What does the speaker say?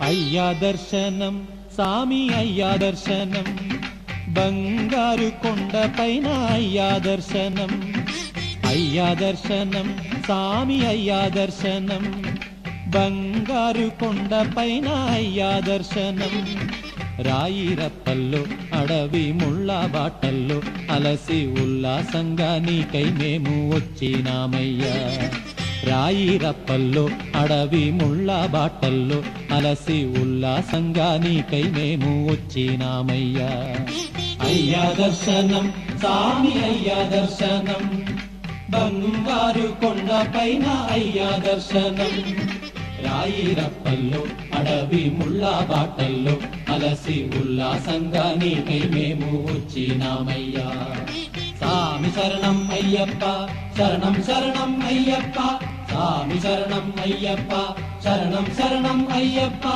అయ్యా దర్శనం సామి అయ్యా దర్శనం బంగారు కొండపైన అయ్యా దర్శనం అయ్యా దర్శనం సామి అయ్యా దర్శనం బంగారు కొండపైన అయ్యా దర్శనం రాయిరప్పల్లో అడవి ముళ్ళ బాటల్లో అలసి ఉల్లాసంగా నీకై మేము వచ్చినామయ్యా రాయిరప్పల్లో అడవి ముళ్ళ బాటల్లో అలసి ఉల్లాసంగా నీకై మేము వచ్చినామయ్యా అయ్యా దర్శనం సామి అయ్యా దర్శనం బంగారు కొండపైన అయ్యా దర్శనం రాయిరప్పల్లో అడవి ముళ్ళ బాటల్లో అలసి ఉల్లాసంగా నీకై మేము వచ్చినామయ్యా సామి శరణం అయ్యప్ప శరణం శరణం అయ్యప్ప సామి శరణం అయ్యప్ప శరణం శరణం అయ్యప్ప